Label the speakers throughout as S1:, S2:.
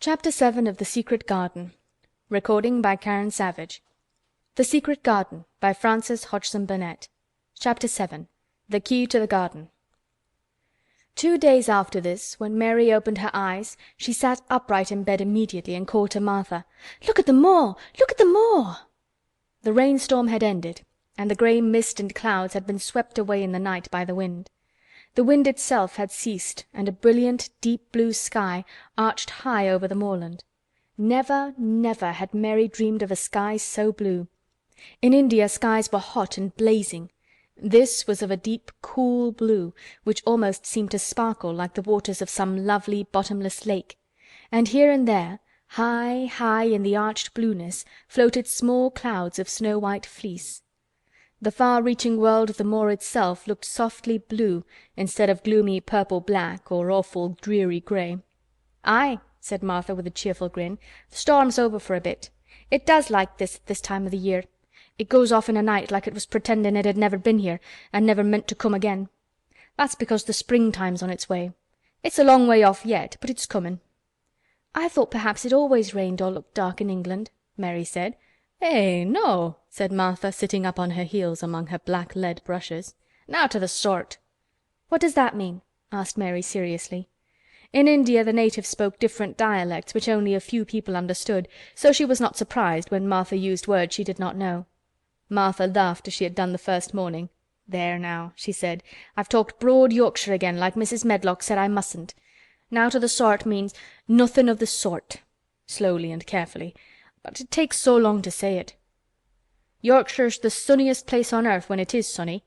S1: Chapter 7 of The Secret Garden. Recording by Karen Savage. The Secret Garden by Eliza Hodgson Burnett. Chapter 7. The Key to the Garden. 2 days after this, when Mary opened her eyes, she sat upright in bed immediately and called to Martha, "Look at the moor! Look at the moor!" The rainstorm had ended, and the grey mist and clouds had been swept away in the night by the wind. The wind itself had ceased, and a brilliant, deep blue sky arched high over the moorland. Never, never had Mary dreamed of a sky so blue. In India skies were hot and blazing. This was of a deep, cool blue, which almost seemed to sparkle like the waters of some lovely, bottomless lake. And here and there, high, high in the arched blueness, floated small clouds of snow-white fleece. The far-reaching world of the moor itself looked softly blue instead of gloomy purple-black or awful dreary grey. "Aye," said Martha with a cheerful grin, "the storm's over for a bit. It does like this at this time of the year. It goes off in a night like it was pretendin' it had never been here and never meant to come again. That's because the springtime's on its way. It's a long way off yet, but it's comin'." "I thought perhaps it always rained or looked dark in England," Mary said. "Eh, no," said Martha, sitting up on her heels among her black lead brushes. "Nowt o' the sort." "What does that mean?" asked Mary seriously. In India the natives spoke different dialects which only a few people understood, so she was not surprised when Martha used words she did not know. Martha laughed as she had done the first morning. "There now," she said, "I've talked broad Yorkshire again, like Mrs. Medlock said I mustn't. Nowt o' the sort means nothin' of the sort," slowly and carefully, "but it takes so long to say it. Yorkshire's the sunniest place on earth when it is sunny.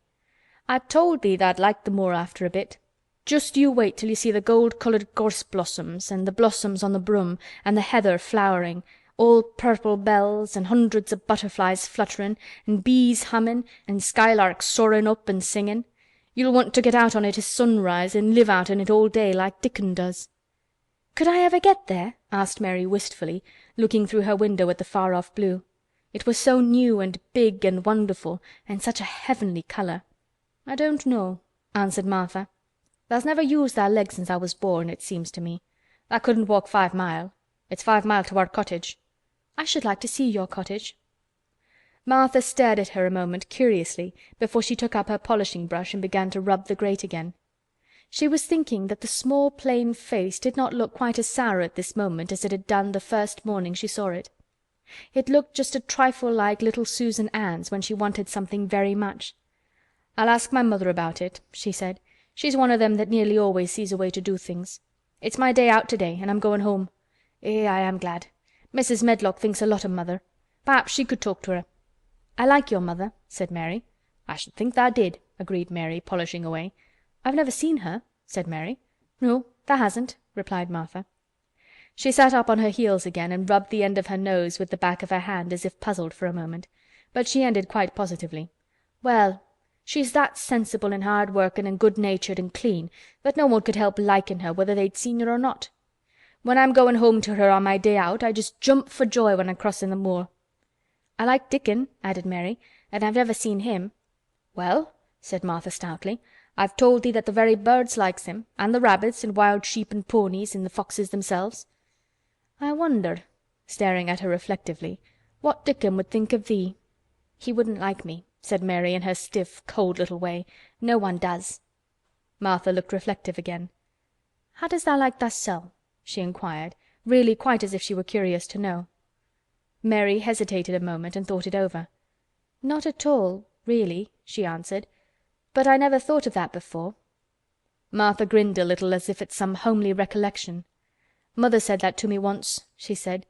S1: I told thee tha'd like the moor after a bit. Just you wait till you see the gold-coloured gorse blossoms, and the blossoms on the broom, and the heather flowering, all purple bells, and hundreds of butterflies flutterin', and bees hummin', and skylarks soarin' up and singin'. You'll want to get out on it at sunrise and live out in it all day like Dickon does." "Could I ever get there?" asked Mary wistfully, looking through her window at the far-off blue. It was so new and big and wonderful, and such a heavenly colour. "I don't know," answered Martha. "Tha's never used thy legs since I was born, it seems to me. Tha couldn't walk 5 mile. It's 5 mile to our cottage." "I should like to see your cottage." Martha stared at her a moment curiously before she took up her polishing brush and began to rub the grate again. She was thinking that the small plain face did not look quite as sour at this moment as it had done the first morning she saw it. It looked just a trifle like little Susan Ann's when she wanted something very much. "I'll ask my mother about it," she said. "She's one of them that nearly always sees a way to do things. It's my day out today and I'm going home. I am glad. Mrs. Medlock thinks a lot of mother. Perhaps she could talk to her." "I like your mother," said Mary. "I should think tha' did," agreed Mary, polishing away. "I've never seen her," said Mary. "No, tha' hasn't," replied Martha. She sat up on her heels again and rubbed the end of her nose with the back of her hand as if puzzled for a moment, but she ended quite positively. "Well, she's that sensible and hard-workin' and good-natured and clean that no one could help likin' her whether they'd seen her or not. When I'm goin' home to her on my day out I just jump for joy when I'm crossin' the moor." "I like Dickon," added Mary, "and I've never seen him." "Well," said Martha stoutly, "I've told thee that the very birds likes him, and the rabbits and wild sheep and ponies and the foxes themselves. I wonder," staring at her reflectively, "what Dickon would think of thee." "He wouldn't like me," said Mary in her stiff, cold little way. "No one does." Martha looked reflective again. "How does tha like thysel'?" she inquired, really quite as if she were curious to know. Mary hesitated a moment and thought it over. "Not at all, really," she answered. "But I never thought of that before." Martha grinned a little as if at some homely recollection. "Mother said that to me once," she said.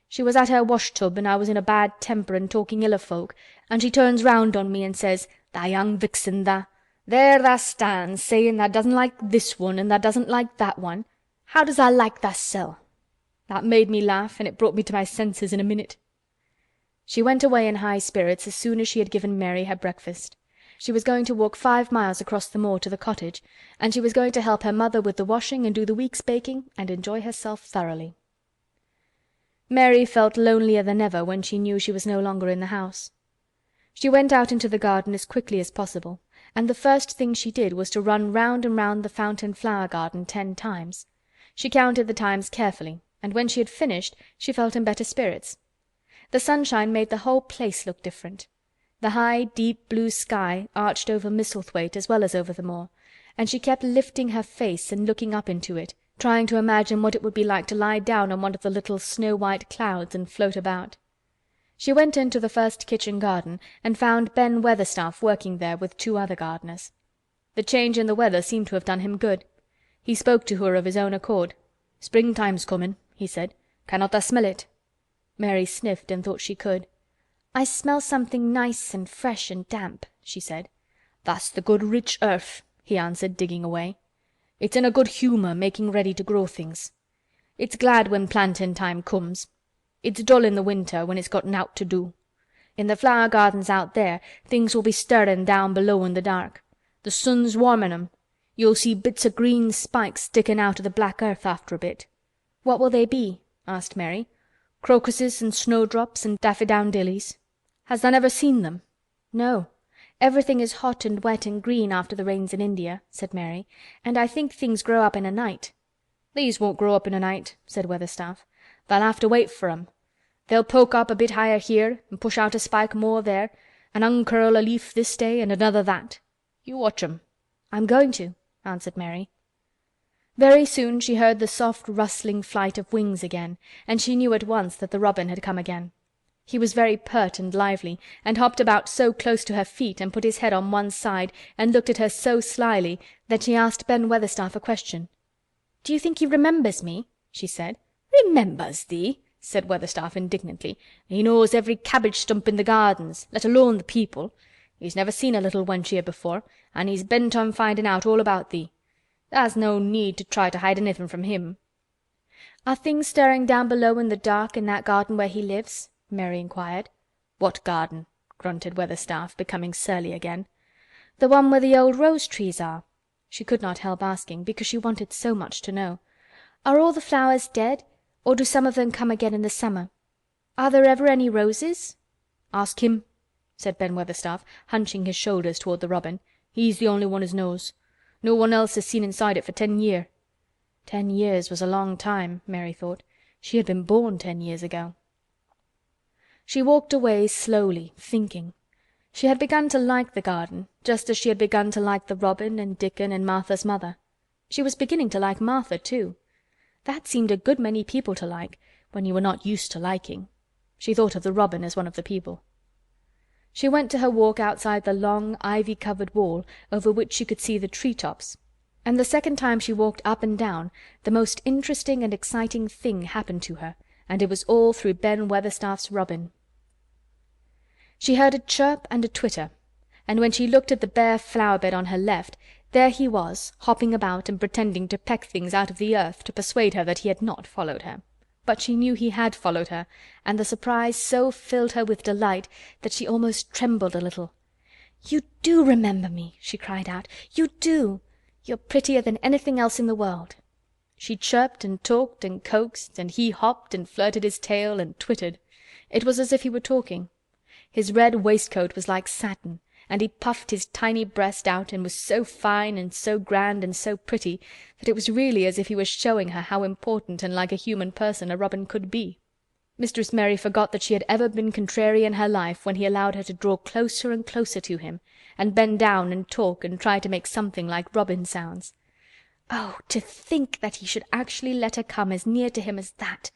S1: "She was at her wash-tub and I was in a bad temper and talking ill of folk, and she turns round on me and says, 'Tha young vixen, tha! There tha stands sayin' tha doesn't like this one and tha doesn't like that one. How does tha like thysel'?' That made me laugh and it brought me to my senses in a minute." She went away in high spirits as soon as she had given Mary her breakfast. She was going to walk 5 miles across the moor to the cottage, and she was going to help her mother with the washing and do the week's baking and enjoy herself thoroughly. Mary felt lonelier than ever when she knew she was no longer in the house. She went out into the garden as quickly as possible, and the first thing she did was to run round and round the fountain flower garden 10 times. She counted the times carefully, and when she had finished she felt in better spirits. The sunshine made the whole place look different. The high, deep blue sky arched over Misselthwaite as well as over the moor, and she kept lifting her face and looking up into it, trying to imagine what it would be like to lie down on one of the little snow-white clouds and float about. She went into the first kitchen garden and found Ben Weatherstaff working there with 2 other gardeners. The change in the weather seemed to have done him good. He spoke to her of his own accord. "Springtime's comin'," he said. "Cannot tha smell it?" Mary sniffed and thought she could. "I smell something nice and fresh and damp," she said. "That's the good rich earth," he answered, digging away. "It's in a good humor making ready to grow things. It's glad when plantin' time comes. It's dull in the winter when it's got nowt to do. In the flower gardens out there things will be stirrin' down below in the dark. The sun's warmin' 'em. You'll see bits o' green spikes stickin' out o' the black earth after a bit." "What will they be?" asked Mary. "Crocuses and snowdrops and daffydowndillys. Has tha never seen them?" "No. Everything is hot and wet and green after the rains in India," said Mary, "and I think things grow up in a night." "These won't grow up in a night," said Weatherstaff. "Tha'll have to wait for 'em. They'll poke up a bit higher here and push out a spike more there, and uncurl a leaf this day and another that. You watch 'em." "I'm going to," answered Mary. Very soon she heard the soft rustling flight of wings again, and she knew at once that the robin had come again. He was very pert and lively, and hopped about so close to her feet and put his head on one side and looked at her so slyly that she asked Ben Weatherstaff a question. "Do you think he remembers me?" she said. "Remembers thee?" said Weatherstaff indignantly. "He knows every cabbage stump in the gardens, let alone the people. He's never seen a little wench here before, and he's bent on finding out all about thee. Tha's no need to try to hide anything from him." "Are things stirring down below in the dark in that garden where he lives?" Mary inquired. "What garden?" grunted Weatherstaff, becoming surly again. "The one where the old rose trees are." She could not help asking, because she wanted so much to know. "Are all the flowers dead, or do some of them come again in the summer? Are there ever any roses?" "Ask him," said Ben Weatherstaff, hunching his shoulders toward the robin. "He's the only one as knows. No one else has seen inside it for 10 year." 10 years was a long time, Mary thought. She had been born 10 years ago. She walked away slowly, thinking. She had begun to like the garden, just as she had begun to like the robin and Dickon and Martha's mother. She was beginning to like Martha too. That seemed a good many people to like, when you were not used to liking. She thought of the robin as one of the people. She went to her walk outside the long, ivy-covered wall over which she could see the tree-tops, and the second time she walked up and down the most interesting and exciting thing happened to her, and it was all through Ben Weatherstaff's robin. She heard a chirp and a twitter, and when she looked at the bare flower-bed on her left, there he was, hopping about and pretending to peck things out of the earth to persuade her that he had not followed her. But she knew he had followed her, and the surprise so filled her with delight that she almost trembled a little. "You do remember me!" she cried out. "You do! You're prettier than anything else in the world." She chirped and talked and coaxed, and he hopped and flirted his tail and twittered. It was as if he were talking. His red waistcoat was like satin, and he puffed his tiny breast out and was so fine and so grand and so pretty that it was really as if he was showing her how important and like a human person a robin could be. Mistress Mary forgot that she had ever been contrary in her life when he allowed her to draw closer and closer to him, and bend down and talk and try to make something like robin sounds. Oh, to think that he should actually let her come as near to him as that!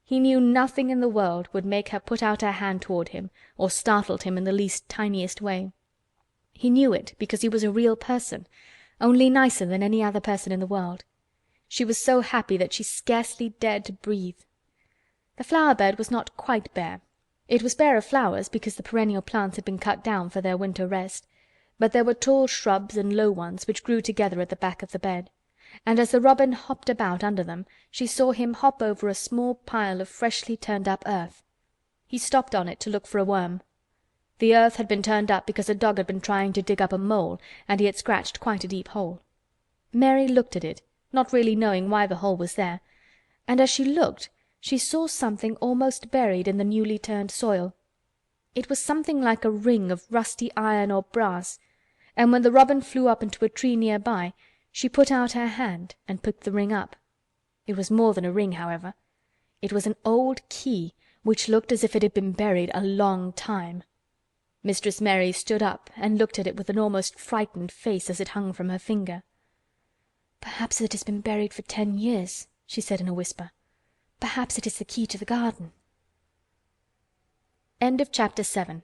S1: He knew nothing in the world would make her put out her hand toward him or startled him in the least tiniest way. He knew it because he was a real person, only nicer than any other person in the world. She was so happy that she scarcely dared to breathe. The flower-bed was not quite bare. It was bare of flowers because the perennial plants had been cut down for their winter rest, but there were tall shrubs and low ones which grew together at the back of the bed, and as the robin hopped about under them she saw him hop over a small pile of freshly turned-up earth. He stopped on it to look for a worm. The earth had been turned up because a dog had been trying to dig up a mole, and he had scratched quite a deep hole. Mary looked at it, not really knowing why the hole was there, and as she looked she saw something almost buried in the newly turned soil. It was something like a ring of rusty iron or brass, and when the robin flew up into a tree near by she put out her hand and picked the ring up. It was more than a ring, however. It was an old key which looked as if it had been buried a long time. Mistress Mary stood up and looked at it with an almost frightened face as it hung from her finger. "Perhaps it has been buried for 10 years," she said in a whisper. "Perhaps it is the key to the garden." Chapter 8